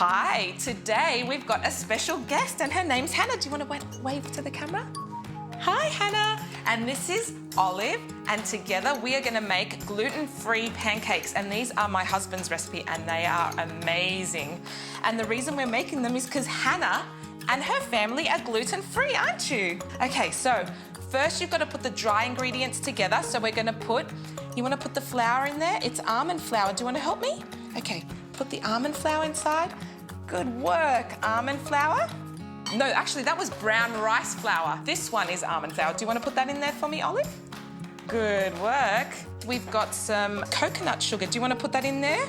Hi, today we've got a special guest and her name's Hannah. Do you want to wave to the camera? Hi, Hannah. And this is Olive, and together we are going to make gluten-free pancakes, and these are my husband's recipe and they are amazing. And the reason we're making them is because Hannah and her family are gluten-free, aren't you? Okay, so first you've got to put the dry ingredients together. So we're going to you want to put the flour in there? It's almond flour. Do you want to help me? Okay, put the almond flour inside. Good work, almond flour. No, actually that was brown rice flour. This one is almond flour. Do you want to put that in there for me, Olive? Good work. We've got some coconut sugar. Do you want to put that in there?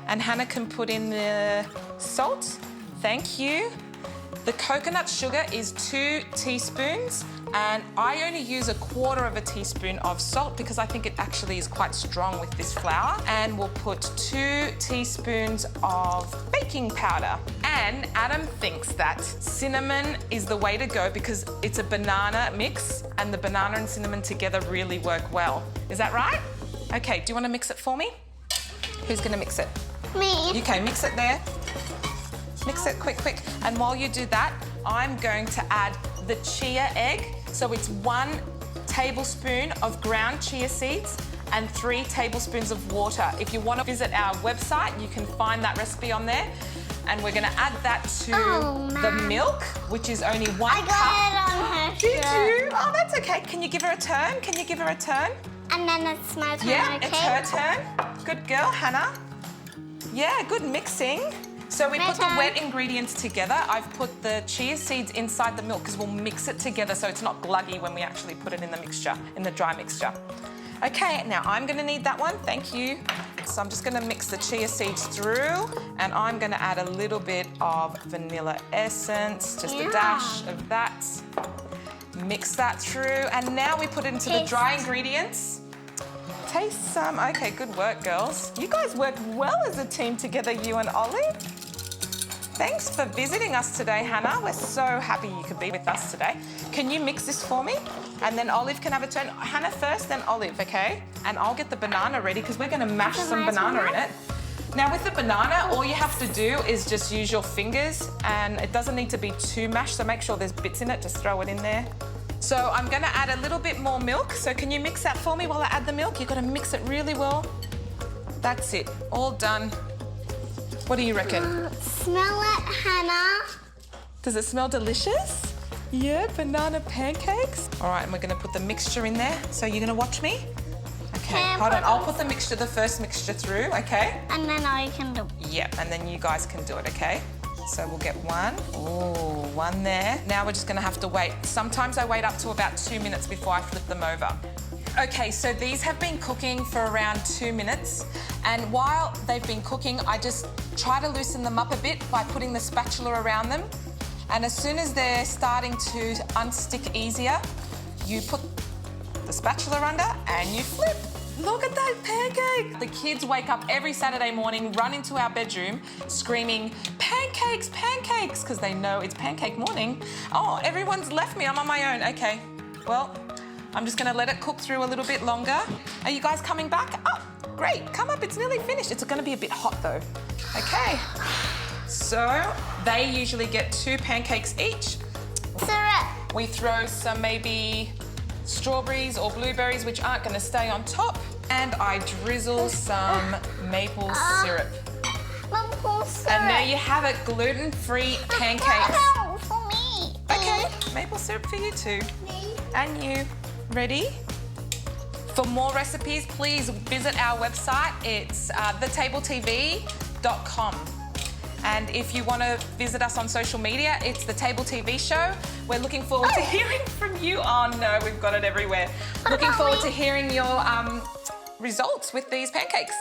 And Hannah can put in the salt. Thank you. The coconut sugar is 2 teaspoons, and I only use 1/4 teaspoon of salt because I think it actually is quite strong with this flour. And we'll put 2 teaspoons of baking powder. And Adam thinks that cinnamon is the way to go because it's a banana mix and the banana and cinnamon together really work well. Is that right? Okay, do you want to mix it for me? Who's going to mix it? Me. Okay, mix it there. Mix it quick. And while you do that, I'm going to add the chia egg. So it's 1 tablespoon of ground chia seeds and 3 tablespoons of water. If you want to visit our website, you can find that recipe on there. And we're going to add that to the milk, which is only 1 cup. I got it on her Did shirt. you? Oh, that's okay. Can you give her a turn? Can you give her a turn? And then it's my turn, Yeah, okay? it's her turn. Good girl, Hannah. Yeah, good mixing. So we put the wet ingredients together. I've put the chia seeds inside the milk because we'll mix it together so it's not gluggy when we actually put it in the mixture, in the dry mixture. Okay, now I'm going to need that one. Thank you. So I'm just going to mix the chia seeds through, and I'm going to add a little bit of vanilla essence, just a dash of that. Mix that through, and now we put it into the dry ingredients. Taste some. Okay, good work, girls. You guys worked well as a team together, you and Olive. Thanks for visiting us today, Hannah. We're so happy you could be with us today. Can you mix this for me? And then Olive can have a turn. Hannah first, then Olive, okay? And I'll get the banana ready because we're going to mash some banana in it. Now with the banana, all you have to do is just use your fingers, and it doesn't need to be too mashed, so make sure there's bits in it. Just throw it in there. So I'm going to add a little bit more milk. So can you mix that for me while I add the milk? You've got to mix it really well. That's it. All done. What do you reckon? Smell it, Hannah. Does it smell delicious? Yeah, banana pancakes. All right, and we're going to put the mixture in there. So you're going to watch me? Okay, hold on. I'll put the first mixture through, okay? And then I can do it. Yep, and then you guys can do it, okay? So we'll get 1. Ooh, 1 there. Now we're just going to have to wait. Sometimes I wait up to about 2 minutes before I flip them over. Okay, so these have been cooking for around 2 minutes. And while they've been cooking, I just try to loosen them up a bit by putting the spatula around them. And as soon as they're starting to unstick easier, you put the spatula under and you flip. Look at that pancake! The kids wake up every Saturday morning, run into our bedroom, screaming, pancakes, pancakes, because they know it's pancake morning. Oh, everyone's left me, I'm on my own. Okay, well, I'm just gonna let it cook through a little bit longer. Are you guys coming back? Oh, great, come up, it's nearly finished. It's gonna be a bit hot though. Okay, so they usually get 2 pancakes each. Syrup. We throw some maybe strawberries or blueberries, which aren't going to stay on top, and I drizzle some maple syrup. Maple syrup. And there you have it, gluten-free pancakes. No, for me. Okay, maple syrup for you too. Me. And you. Ready? For more recipes, please visit our website. It's thetabletv.com. And if you want to visit us on social media, it's The Table TV Show. We're looking forward to hearing from you. Oh no, we've got it everywhere. Looking forward to hearing your results with these pancakes.